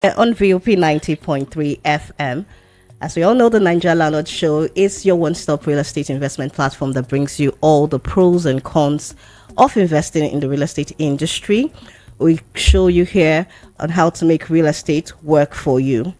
on VOP 90.3 FM. As we all know, the Nigeria Landlord Show is your one-stop real estate investment platform that brings you all the pros and cons of investing in the real estate industry. We show you here on how to make real estate work for you,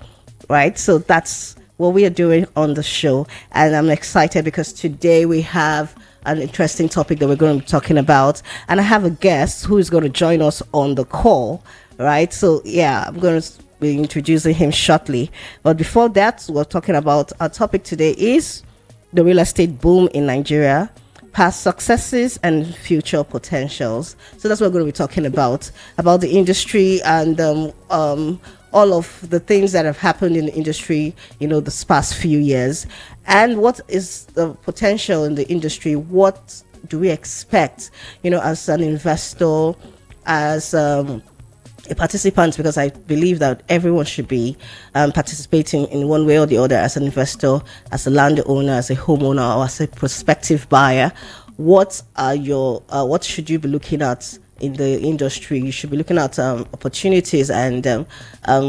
right? So that's what we are doing on the show. And I'm excited because today we have an interesting topic that we're going to be talking about. And I have a guest who is going to join us on the call, right? So, yeah, I'm going to be introducing him shortly. But before that, we're talking about our topic today is the real estate boom in Nigeria, past successes and future potentials. So that's what we're going to be talking about the industry and all of the things that have happened in the industry, this past few years. And what is the potential in the industry? What do we expect, as an investor, as a participant, because I believe that everyone should be participating in one way or the other, as an investor, as a landowner, as a homeowner, or as a prospective buyer. What should you be looking at in the industry? You should be looking at opportunities and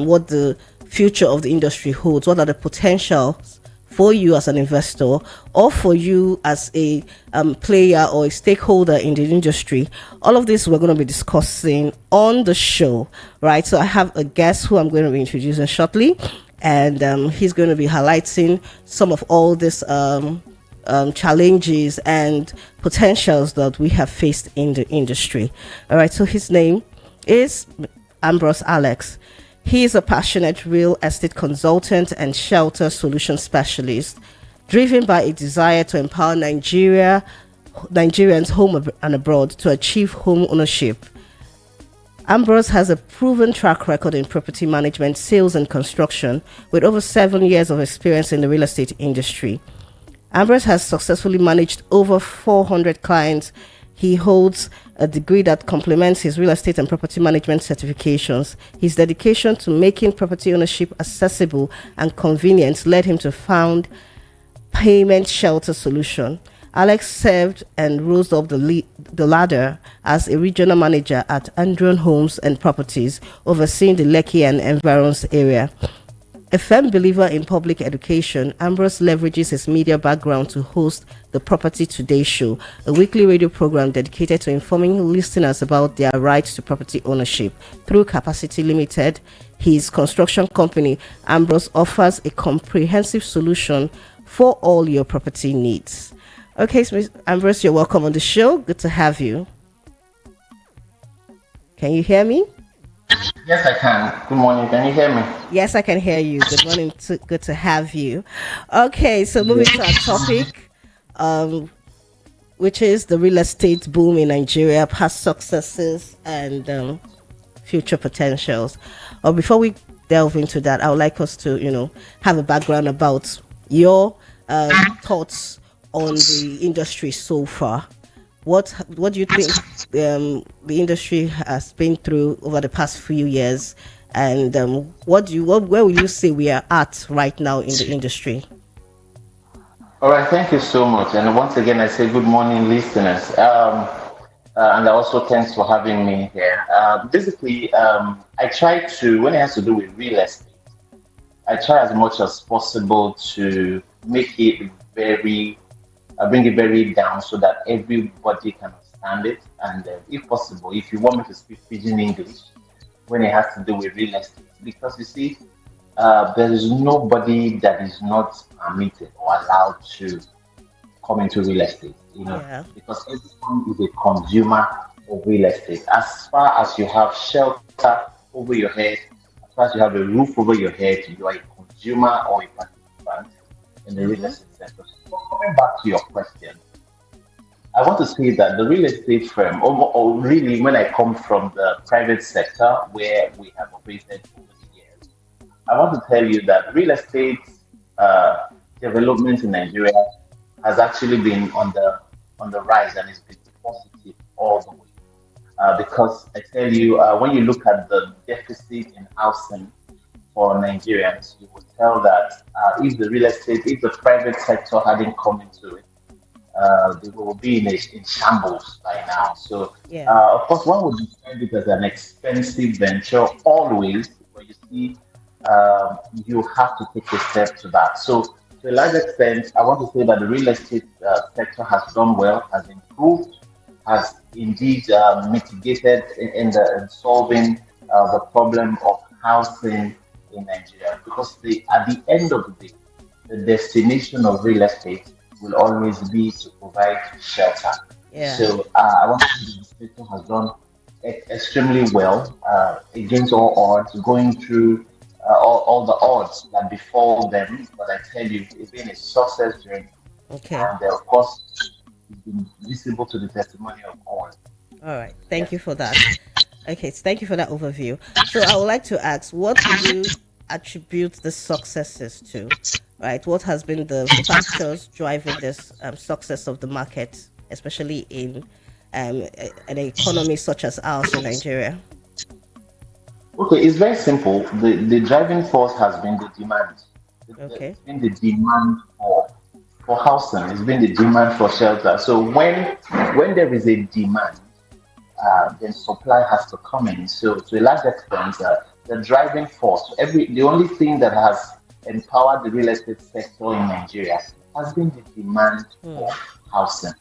what the future of the industry holds. What are the potentials for you as an investor, or for you as a player or a stakeholder in the industry? All of this we're going to be discussing on the show, right? So I have a guest who I'm going to be introducing shortly, and he's going to be highlighting some of all these challenges and potentials that we have faced in the industry. All right, so his name is Ambrose Alex. He is a passionate real estate consultant and shelter solution specialist, driven by a desire to empower Nigerians home and abroad to achieve home ownership. Ambrose has a proven track record in property management, sales, and construction, with over 7 years of experience in the real estate industry. Ambrose has successfully managed over 400 clients. He holds a degree that complements his real estate and property management certifications. His dedication to making property ownership accessible and convenient led him to found Payment Shelter Solution. Alex served and rose up the ladder as a regional manager at Andron Homes and Properties, overseeing the Lekki and environs area. A firm believer in public education, Ambrose leverages his media background to host the Property Today Show, a weekly radio program dedicated to informing listeners about their rights to property ownership. Through Capacity Limited, his construction company, Ambrose offers a comprehensive solution for all your property needs. Okay, so Ambrose, you're welcome on the show. Good to have you. Can you hear me? Yes, I can. Good morning. Can you hear me? Yes, I can hear you. Good morning. Good to have you. Okay, so moving to our topic, which is the real estate boom in Nigeria, past successes and future potentials. Before we delve into that, I would like us to, have a background about your thoughts on the industry so far. What do you think the industry has been through over the past few years, and where will you say we are at right now in the industry? All right. Thank you so much. And once again, I say good morning, listeners. And also thanks for having me here. I try to, when it has to do with real estate, I try as much as possible to make it bring it very down so that everybody can understand it. And if possible, if you want me to speak pidgin English when it has to do with real estate, because you see, there is nobody that is not permitted or allowed to come into real estate, Yeah. because everyone is a consumer of real estate. As far as you have shelter over your head, as far as you have a roof over your head, you are a consumer or a participant in the real estate sector. So coming back to your question, I want to say that the real estate firm, or really when I come from the private sector where we have operated over the years, I want to tell you that real estate development in Nigeria has actually been on the rise, and it's been positive all the way. Because I tell you, when you look at the deficit in housing for Nigerians, you would tell that if the private sector hadn't come into it, they will be in shambles by now. So, Yeah. of course, one would describe it as an expensive venture always, but you liquidity, you have to take a step to that. So, to a large extent, I want to say that the real estate sector has done well, has improved, has indeed mitigated in solving the problem of housing in Nigeria. Because at the end of the day, the destination of real estate will always be to provide shelter. Yeah. So I want to say the sector has done extremely well against all odds, going through all the odds that befall them. But I tell you, it's been a success journey, Okay. and of course, it's been visible to the testimony of all. All right. Thank Yes. you for that. Okay. Thank you for that overview. So I would like to ask, what would you attribute the successes to? Right. What has been the factors driving this success of the market, especially in an economy such as ours in Nigeria? Okay, it's very simple. The driving force has been the demand. Okay. It's been the demand for housing. It's been the demand for shelter. So when there is a demand, then supply has to come in. So to a large extent, the driving force, the only thing that has empowered the real estate sector in Nigeria has been the demand for Hmm. housing.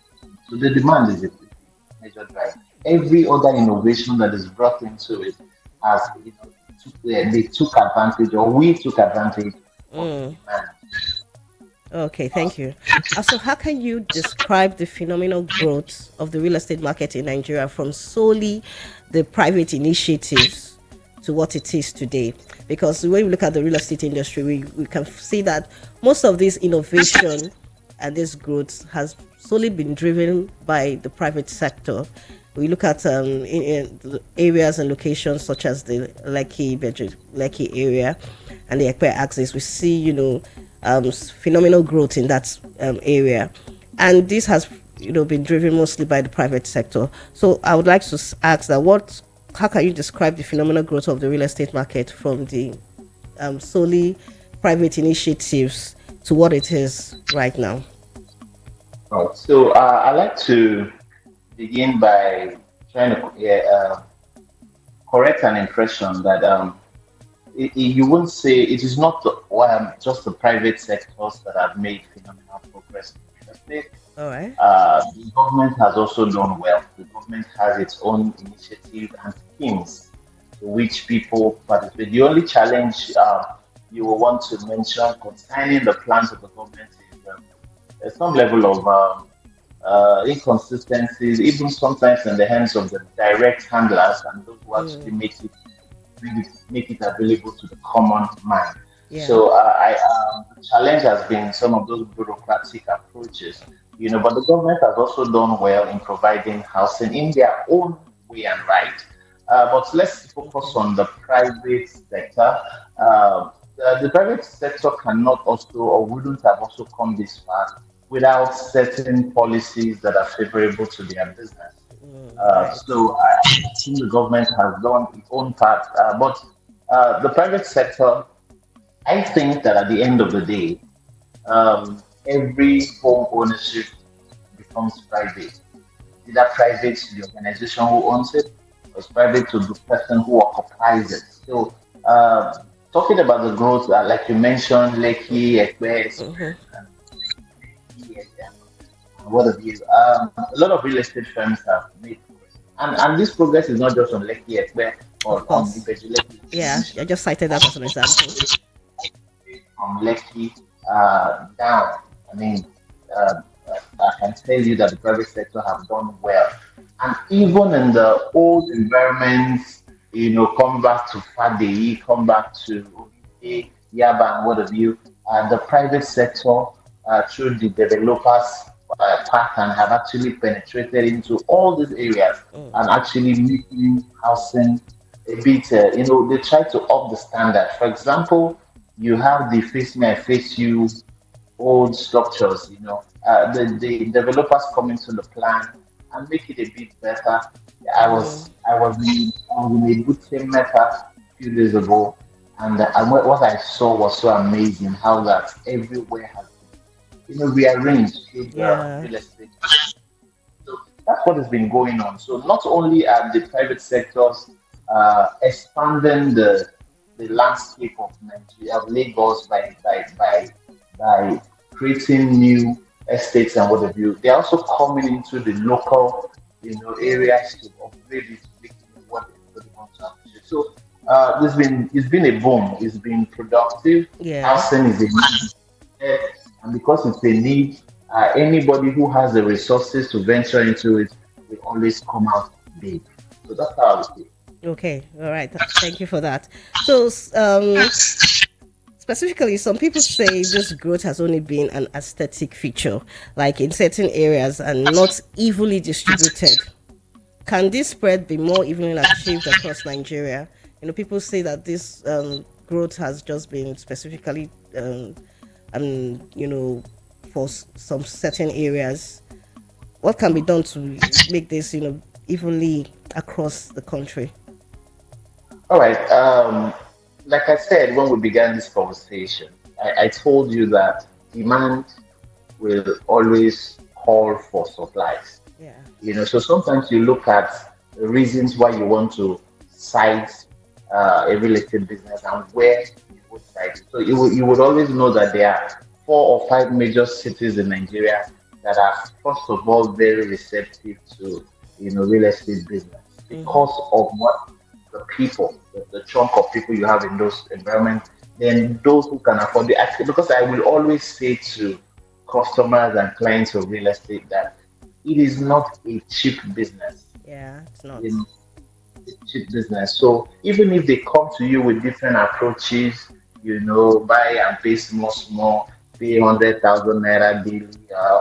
So the demand is a major driver. Every other innovation that is brought into it has, they took advantage, or we took advantage of the Mm. demand. Okay, thank you. So, how can you describe the phenomenal growth of the real estate market in Nigeria from solely the private initiatives to what it is today? Because when we look at the real estate industry, we can see that most of this innovation and this growth has solely been driven by the private sector. We look at in the areas and locations such as the Lekki area and the Ekpe axis. We see, phenomenal growth in that area, and this has, been driven mostly by the private sector. So I would like to ask that how can you describe the phenomenal growth of the real estate market from the solely private initiatives to what it is right now? Right. So I like to begin by trying to correct an impression that you won't say it is not just the private sectors that have made phenomenal progress in real estate. All right. The government has also done well. The government has its own initiative and schemes to which people participate. The only challenge you will want to mention concerning the plans of the government is there's some level of inconsistencies, even sometimes in the hands of the direct handlers and those who actually Mm, make it available to the common man. yeah. So the challenge has been some of those bureaucratic approaches, but the government has also done well in providing housing in their own way and right. But let's focus Okay. on the private sector. The private sector cannot also, or wouldn't have also come this far without certain policies that are favorable to their business. Right. So I think the government has done its own part, but the private sector, I think that at the end of the day, every home ownership becomes private. Either private to the organization who owns it, or it's private to the person who occupies it. So, talking about the growth, like you mentioned, Lekki, Ekwe, Mm-hmm. and what have you. A lot of real estate firms have made progress. And this progress is not just on Lekki, Ekpe, Of or on course. Ibeju Lekki, you Yeah, I mentioned. just cited that as an example. From Lekki down. I mean, uh, I can tell you that the private sector have done well. And even in the old environments, come back to Fadei, come back to Oride, Yaba, and what have you, the private sector, through the developers part, and have actually penetrated into all these areas Mm, and actually making housing a bit, they try to up the standard. For example, you have the face me, I face you old structures, the developers come into the plan and make it a bit better. mm, I was in a good team meta a few days ago, and what I saw was so amazing how that everywhere has been, rearranged through the yeah. real estate. So that's what has been going on. So not only are the private sectors expanding the landscape of Nigeria, of Lagos by creating new estates and what have you. They're also coming into the local, areas to upgrade it to make it what everybody wants to appreciate. So it's been a boom. It's been productive. Yeah. Housing is a need, and because it's a need, anybody who has the resources to venture into it will always come out big. So that's how I would say. Okay. All right. Thank you for that. So, specifically, some people say this growth has only been an aesthetic feature, like in certain areas, and not evenly distributed. Can this spread be more evenly achieved across Nigeria? People say that this growth has just been specifically, for some certain areas. What can be done to make this, evenly across the country? All right. Like I said when we began this conversation, I told you that demand will always call for supplies. Yeah. So sometimes you look at the reasons why you want to cite a real estate business and where you would cite it. So you would always know that there are 4 or 5 major cities in Nigeria that are first of all very receptive to real estate business Mm-hmm. because of what the people, the chunk of people you have in those environments, then those who can afford it. Because I will always say to customers and clients of real estate that it is not a cheap business. Yeah, it's You not. know, cheap business. So even if they come to you with different approaches, buy and pay small, small, pay 100,000 naira daily,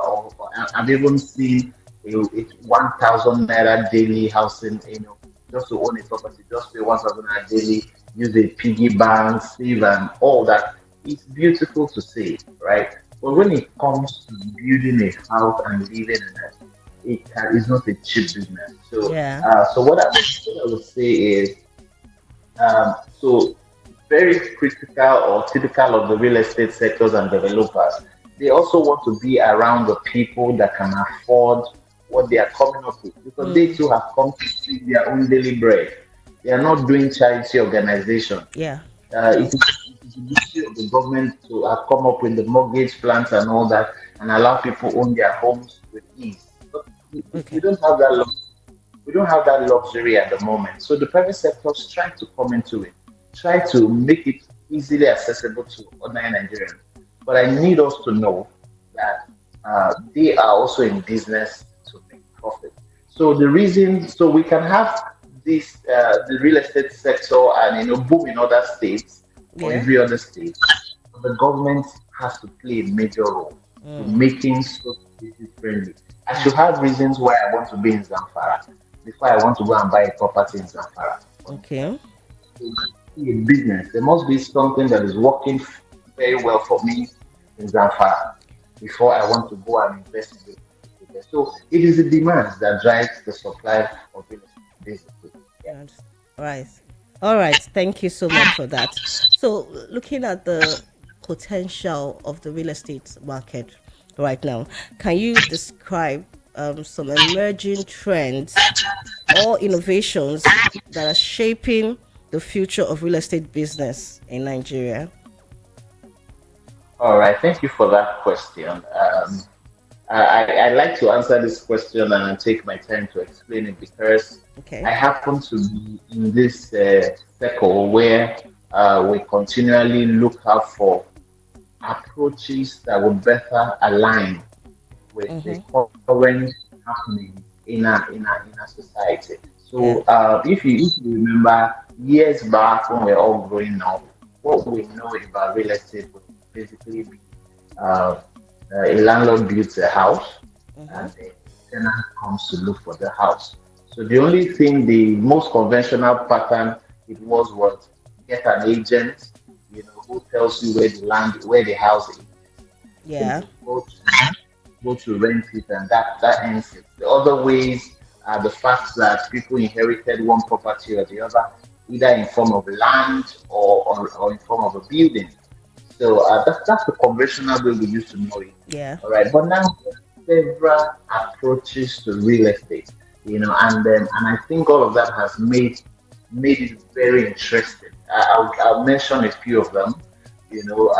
or I've even seen a 1,000 naira daily housing, just to own a property, just pay 1,000 naira daily, use a piggy bank, save, and all that. It's beautiful to see, right? But when it comes to building a house and living in it, it's not a cheap business. So, Yeah. what I would say is, so very critical or typical of the real estate sectors and developers. They also want to be around the people that can afford what they are coming up with because they Mm. too have come to see their own daily bread. They are not doing charity organization. Yeah. It is the duty of the government to come up with the mortgage plans and all that and allow people own their homes with ease. But we Okay. don't have that luxury at the moment. So the private sector is trying to come into it, try to make it easily accessible to ordinary Nigerians. But I need us to know that they are also in business to make profit. So we can have this the real estate sector and boom in other states or Yeah. every other state. But the government has to play a major role to Mm. making society friendly. I should have reasons why I want to be in Zamfara before I want to go and buy a property in Zamfara. For instance, Okay. so to be a business, there must be something that is working very well for me in Zamfara before I want to go and invest in it. So it is the demand that drives the supply of real estate, basically. Yeah. Right. Right. All right. Thank you so much for that. So, looking at the potential of the real estate market right now, can you describe some emerging trends or innovations that are shaping the future of real estate business in Nigeria? All right. Thank you for that question. I like to answer this question and I take my time to explain it because I Okay. happen to be in this circle where we continually look out for approaches that would better align with the Mm-hmm. current happening in our society. So Yeah. if you remember years back when we are all growing up, what we know about real estate would basically be uh, a landlord builds a house Mm-hmm. and the tenant comes to look for the house. So the only thing, the most conventional pattern it was get an agent, who tells you where the house is. Then Yeah. you go to rent it, and that ends it. The other ways are the fact that people inherited one property or the other, either in form of land or in form of a building. So that's the conventional way we used to know it. Yeah. All right, but now there are several approaches to real estate, and I think all of that has made it very interesting. I'll mention a few of them. You know,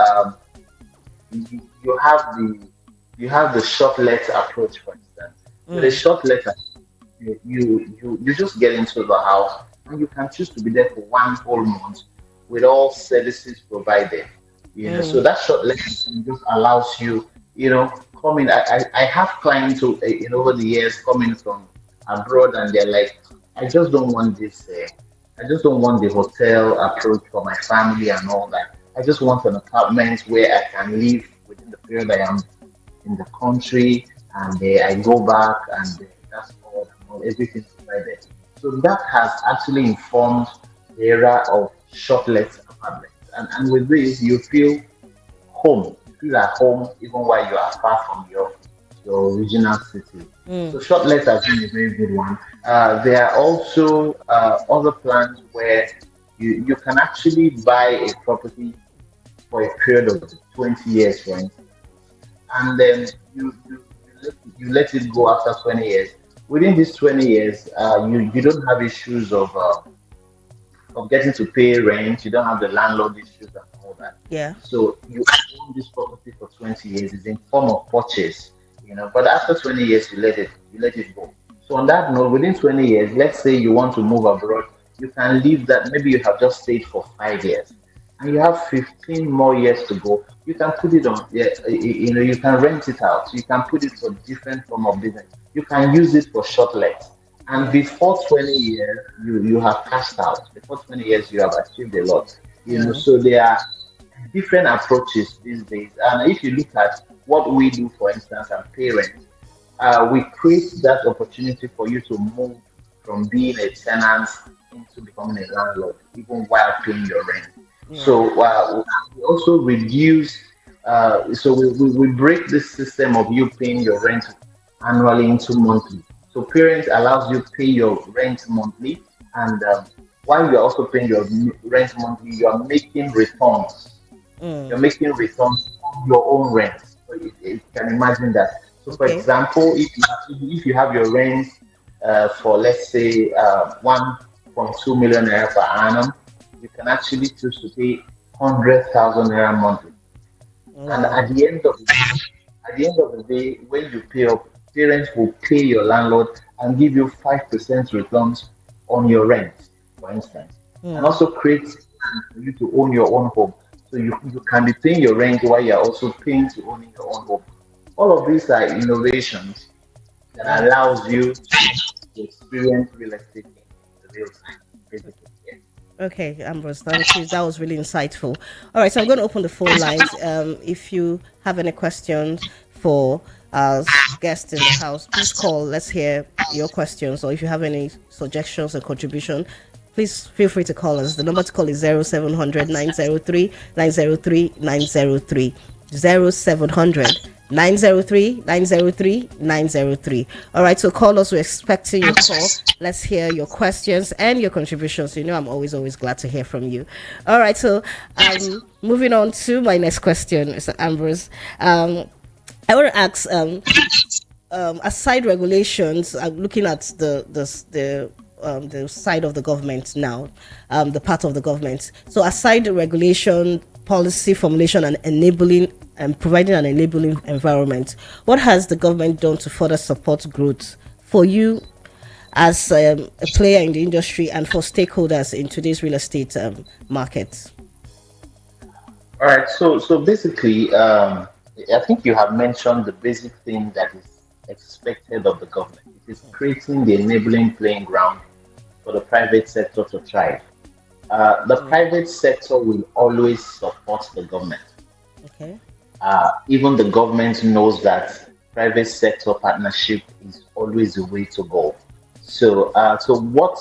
you have the short letter approach, for instance. With a Mm. short letter, you just get into the house and you can choose to be there for one whole month with all services provided. So Mm. that short lesson just allows you, coming. I have clients who, over the years coming from abroad, and they're like, I just don't want this. I just don't want the hotel approach for my family and all that. I just want an apartment where I can live within the period I am in the country, and I go back, and that's all everything provided. So that has actually informed the era of short-let apartments. And with this, you feel home. You feel at home even while you are far from your original city. Mm. So short-let has been a very good one. There are also other plans where you can actually buy a property for a period of 20 years, for instance, and then you let it go after 20 years. Within these 20 years, you don't have issues of getting to pay rent. You don't have the landlord issues and all that. Yeah. So you own this property for 20 years. It's in form of purchase, But after 20 years, you let it go. So on that note, within 20 years, let's say you want to move abroad, you can leave that. Maybe you have just stayed for 5 years, and you have 15 more years to go. You can put it on. Yeah, you can rent it out. You can put it for different form of business. You can use it for short let. And Yeah. before 20 years, you have cashed out. Before 20 years, you have achieved a lot. Mm. So there are different approaches these days. And if you look at what we do, for instance, as parents, we create that opportunity for you to move from being a tenant into becoming a landlord, even while paying your rent. Yeah. So we also reduce, so we break this system of you paying your rent annually into monthly. So parents allows you pay your rent monthly, and while you're also paying your rent monthly, you're Mm. making returns on your own rent. So you can imagine that. So, for Okay. example, if you have your rent for, let's say, 1.2 million naira per annum, you can actually choose to pay 100,000 naira monthly. And Wow. at the end of the day, when you pay up, parents will pay your landlord and give you 5% returns on your rent, for instance, and Mm. also create for you to own your own home. So you can be paying your rent while you're also paying to owning your own home. All of these are innovations that Wow. allows you to experience real estate in the real time, basically. Yeah. Okay, Ambrose, thank you. That was really insightful. All right, so I'm going to open the phone lines. If you have any questions for our guests in the house, please call. Let's hear your questions. Or if you have any suggestions or contribution, please feel free to call us. The number to call is 0700 903 903 903. 0700 903 903 903. All right, so call us. We're expecting your call. Let's hear your questions and your contributions. I'm always glad to hear from you. All right, so moving on to my next question, Mr. Ambrose. I want to ask, aside regulations, I'm looking at the side of the government now, the part of the government. So aside the regulation, policy formulation, and enabling and providing an enabling environment, what has the government done to further support growth for you as a player in the industry and for stakeholders in today's real estate market? All right. So basically, I think you have mentioned the basic thing that is expected of the government. It is creating the enabling playing ground for the private sector to thrive. The Mm. private sector will always support the government. Okay. Even the government knows that private sector partnership is always the way to go. So what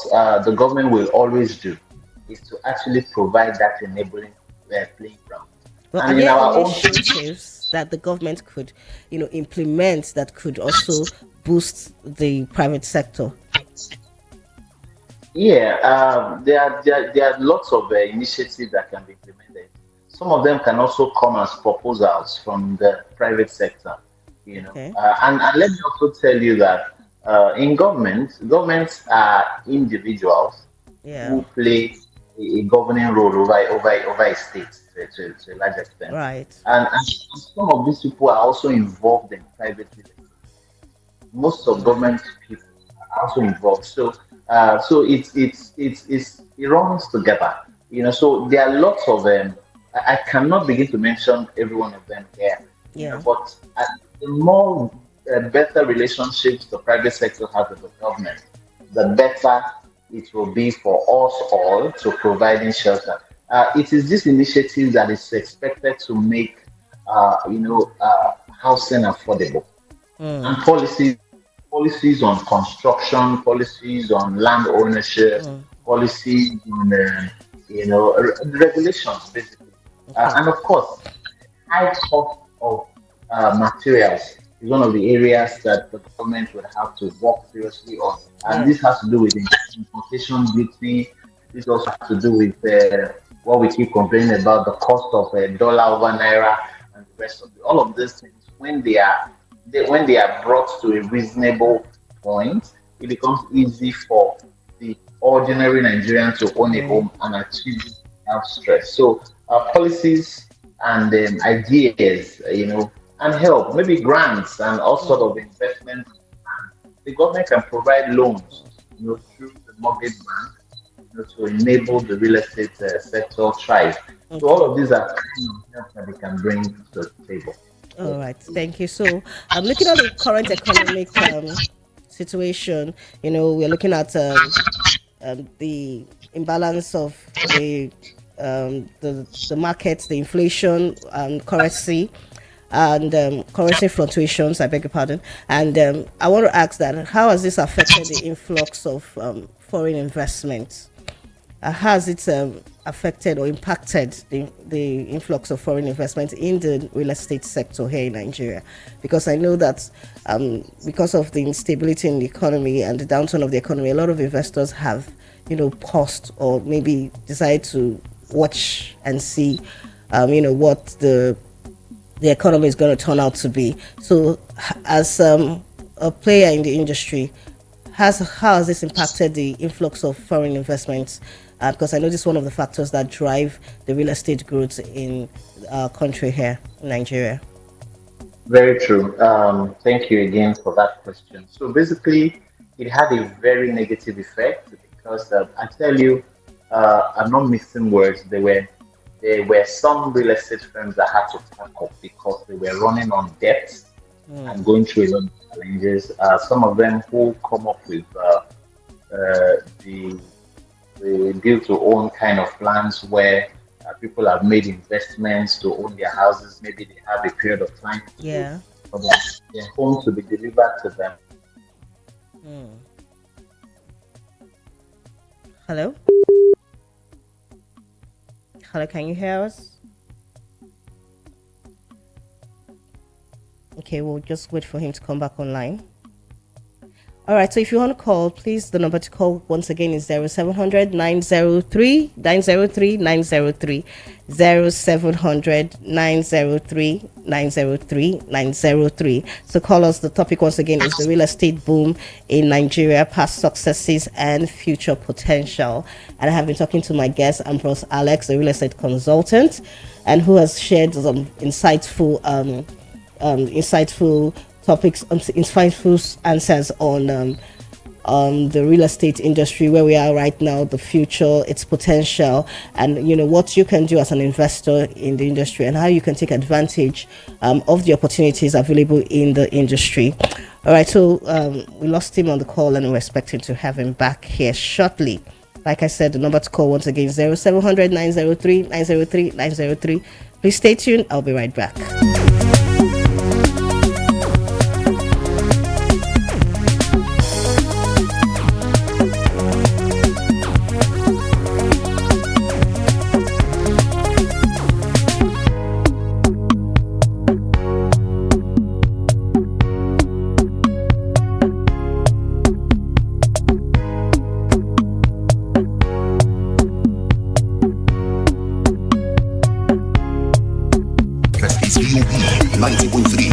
the government will always do is to actually provide that enabling playing ground. Well, are And in there our own initiatives that the government could, implement that could also boost the private sector? Yeah, there are lots of initiatives that can be implemented. Some of them can also come as proposals from the private sector, Okay. And let me also tell you that in governments are individuals Yeah. who play a governing role over a state to a large extent. Right. And some of these people are also involved in private real estate. Most of government people are also involved. So it runs together. So there are lots of them. I cannot begin to mention every one of them here. Yeah. But the more better relationships the private sector has with the government, the better it will be for us all to providing shelter. It is this initiative that is expected to make, housing affordable, and Mm. policies on construction, policies on land ownership, Mm. policies on regulations basically, Okay. and of course high cost of materials is one of the areas that the government would have to work seriously on. And Yeah. this has to do with importation duty. This also has to do with what we keep complaining about, the cost of dollar over naira and the rest of it. All of these things, when they are brought to a reasonable point, it becomes easy for the ordinary Nigerian to own a Mm. home and achieve without stress. So policies and ideas, and help, maybe grants and all sort Mm. of investments. The government can provide loans, through the mortgage bank, to enable the real estate sector thrive. So Okay. all of these are kind of help that they can bring to the table. All right. Thank you. So, I'm looking at the current economic situation. We're looking at the imbalance of the markets, the inflation, currency, and currency fluctuations. I beg your pardon. And I want to ask that how has this affected the influx of foreign investments? Has it affected or impacted the influx of foreign investment in the real estate sector here in Nigeria? Because I know that because of the instability in the economy and the downturn of the economy, a lot of investors have, paused or maybe decided to watch and see, what the economy is going to turn out to be. So, as a player in the industry, how has this impacted the influx of foreign investments? Because I know this is one of the factors that drive the real estate growth in our country here, in Nigeria. Very true. Thank you again for that question. So basically, it had a very negative effect because I tell you, I'm not mixing words. There were some real estate firms that had to pack up because they were running on debt Mm. and going through a lot of challenges. Some of them who come up with the build to own kind of plans where people have made investments to own their houses. Maybe they have a period of time to Yeah. for their home to be delivered to them. Mm. Hello? Hello, can you hear us? Okay, we'll just wait for him to come back online. All right, so if you want to call, please, the number to call once again is 0700 903 903 903 0700 903 903 903. So call us. The topic once again is the real estate boom in Nigeria, past successes and future potential. And I have been talking to my guest, Ambrose Alex, a real estate consultant, and who has shared some insightful topics, insightful answers on the real estate industry, where we are right now, the future, its potential, and what you can do as an investor in the industry, and how you can take advantage of the opportunities available in the industry. All right, so we lost him on the call, and we're expecting to have him back here shortly. Like I said, the number to call once again is 0700 903 903 903. Please stay tuned. I'll be right back. It's VOP 90.3.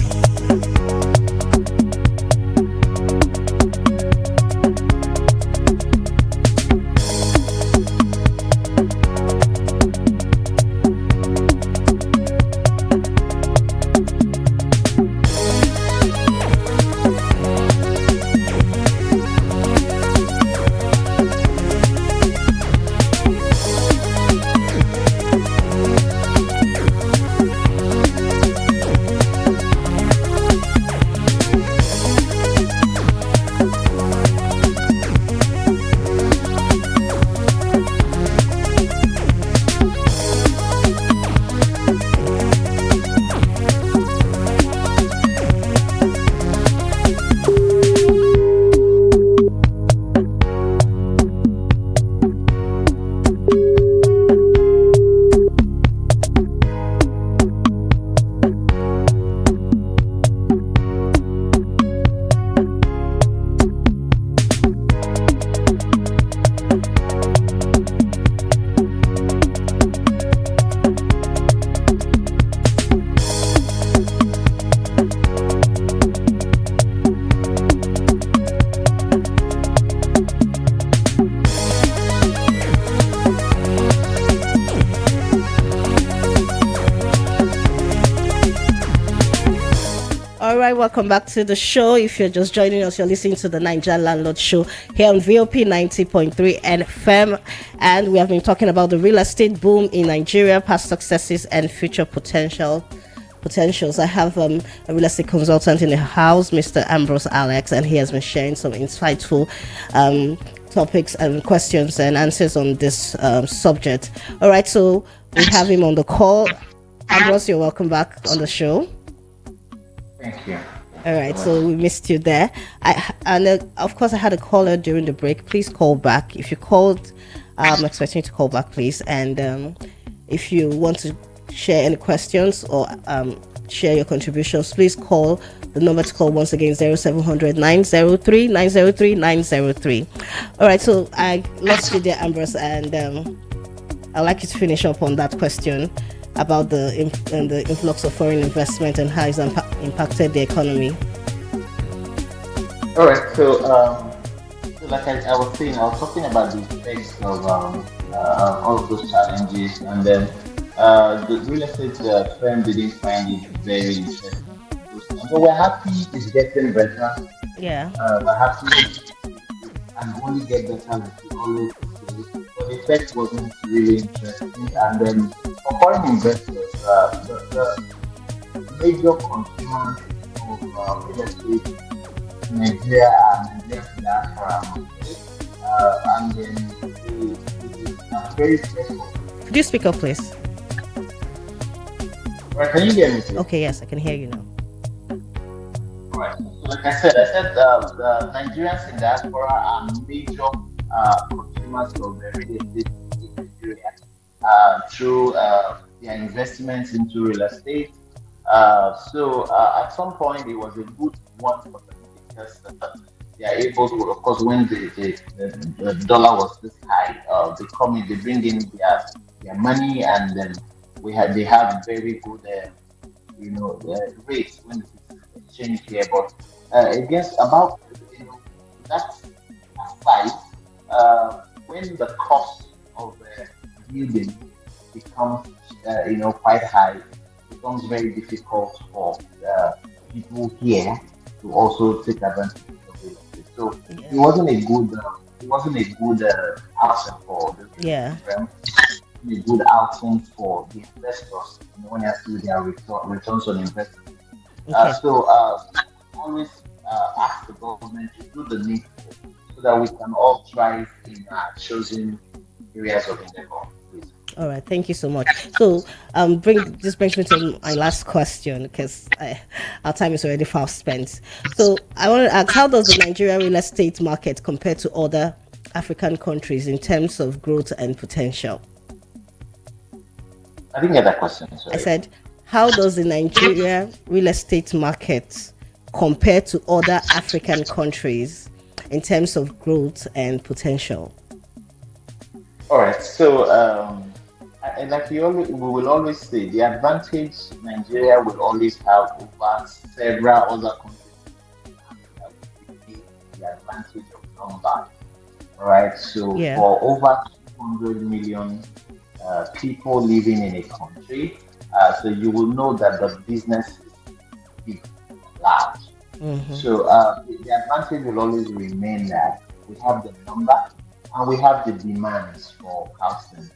All right, welcome back to the show. If you're just joining us, you're listening to the Niger Landlord Show here on VOP 90.3 FM. And we have been talking about the real estate boom in Nigeria, past successes and future potentials. I have a real estate consultant in the house, Mr. Ambrose Alex, and he has been sharing some insightful topics and questions and answers on this subject. All right, so we have him on the call. Ambrose, you're welcome back on the show. Thank you. All right, so we missed you there. Of course, I had a caller during the break. Please call back. If you called, I'm expecting you to call back, please. And if you want to share any questions or share your contributions, please call. The number to call once again, 0700 903 903 903. All right, so I lost you there, Ambrose, and I'd like you to finish up on that question about the influx of foreign investment and how it's impacted the economy. All right, so like I was saying, I was talking about the effects of all of those challenges, and then the real estate firm didn't find it very interesting. But we're happy it's getting better. Yeah. We're happy and only get better like we always say. But the effect wasn't really interesting, and then for foreign investors, the major consumers of real estate in Nigeria are Nigerian diaspora, and then they are very stressful. Could you speak up, please? Right, can you hear me? Please? Okay, yes, I can hear you now. Right. So like I said the Nigerians in diaspora are major consumers of the real estate in Nigeria through their investments into real estate. So at some point it was a good one for them because they are able to, of course, when the dollar was this high, they bring in their money, and then they have very good rates when it's exchanged here. But against about that aside, when the cost of building becomes quite high, it becomes very difficult for people here to also take advantage of real estate. So it wasn't a good option for the firm. A good outing for the investors when they have to do their returns on investment. Okay. So always ask the government to do the needful so that we can all thrive in our chosen areas of endeavor. Please. All right, thank you so much. So, this brings me to my last question because our time is already fast spent. So, I want to ask, how does the Nigeria real estate market compare to other African countries in terms of growth and potential? I didn't get that question. Sorry. I said, how does the Nigeria real estate market compare to other African countries in terms of growth and potential? All right. So, like we will always say, the advantage Nigeria will always have over several other countries. The advantage of numbers. All right. So, for over 200 million people living in a country, so you will know that the business is big, large. Mm-hmm. So the advantage will always remain that we have the number and we have the demands for housing.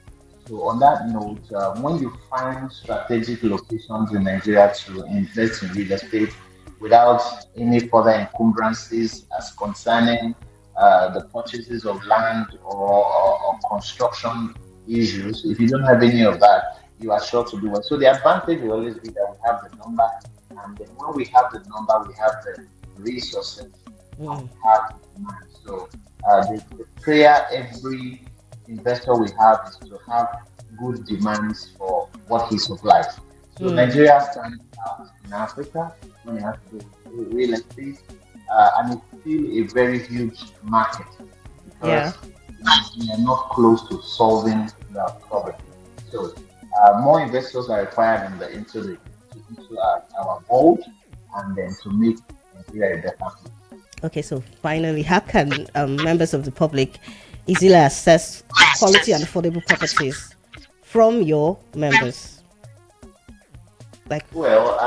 So on that note, when you find strategic locations in Nigeria to invest in real estate without any further encumbrances as concerning the purchases of land or construction issues, if you don't have any of that, you are sure to do well. So the advantage will always be that we have the number, and then when we have the number, we have the resources, and we have the demand. So the prayer every investor we have is to have good demands for what he supplies. So Nigeria stands out in Africa when it has to do with real estate, and it's still a very huge market because we are not close to solving the problem. So More investors are required into our board, and then to make Nigeria a better place. Okay, so finally, how can members of the public easily access quality and affordable properties from your members? Like, Well,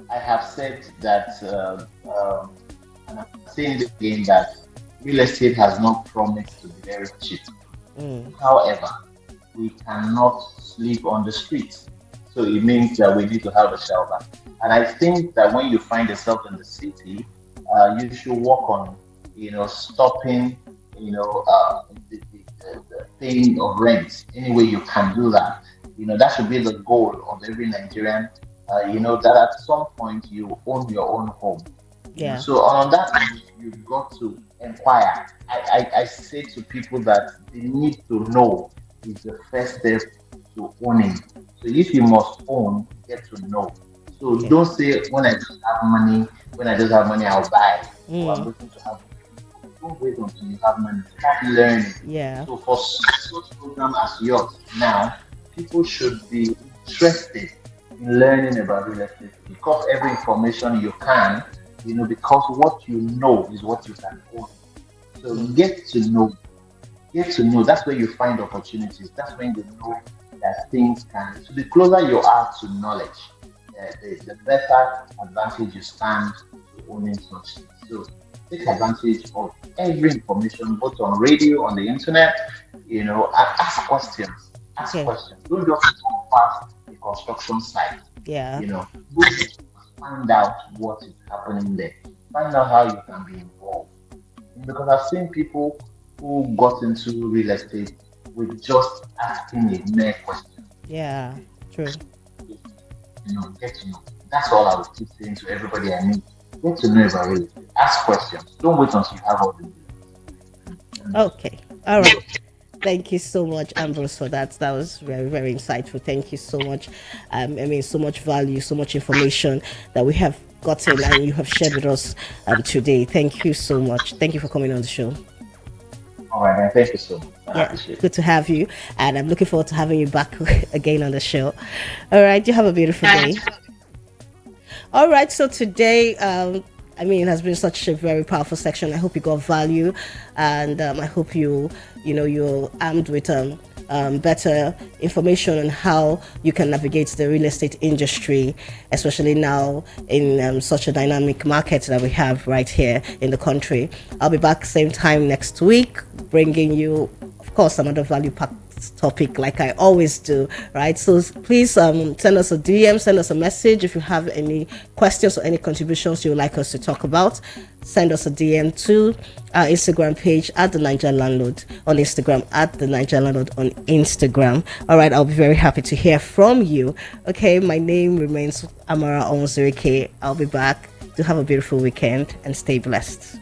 I have said that, and I'm saying it again, that real estate has not promised to be very cheap. mm, However, we cannot sleep on the streets. So it means that we need to have a shelter. And I think that when you find yourself in the city, you should work on, stopping, the paying of rent. Any way you can do that. That should be the goal of every Nigerian. That at some point you own your own home. yeah, So on that, you've got to inquire. I say to people that they need to know is the first step to owning. So if you must own, get to know. So okay, don't say when I just have money, I'll buy. Or I'm mm, looking to have. Don't wait until you have money. Start learning. yeah, So for such program as yours now, people should be interested in learning about real estate because every information you can, because what you know is what you can own. So mm, get to know. That's where you find opportunities. That's when you know that things can. So the closer you are to knowledge, the better advantage you stand to owning such things. So take advantage of every information, both on radio, on the internet, and ask questions. Ask okay, questions. Don't just walk past the construction site. yeah, Go find out what is happening there. Find out how you can be involved. Because I've seen people who got into real estate with just asking a mere question. yeah, true. Get to know. That's all I would keep saying to everybody I meet. Get to know about real estate. Ask questions. Don't wait until you have all the details. Okay, all right. Thank you so much, Ambrose, for that. That was very, very insightful. Thank you so much. So much value, so much information that we have gotten and you have shared with us today. Thank you so much. Thank you for coming on the show. All right, man. Thank you so much. I Yeah, appreciate good it. to have you. And I'm looking forward to having you back again on the show. All right, you have a beautiful day. All right, so today, it has been such a very powerful section. I hope you got value, and I hope you're armed with better information on how you can navigate the real estate industry, especially now in such a dynamic market that we have right here in the country. I'll be back same time next week, bringing you, of course, another value packed topic like I always do, right? So please send us a DM, send us a message if you have any questions or any contributions you would like us to talk about. Send us a DM to our Instagram page at the Niger Landlord on Instagram, at the Niger Landlord on Instagram. All right, I'll be very happy to hear from you. Okay, my name remains Amara Onzurike. I'll be back. Do have a beautiful weekend and stay blessed.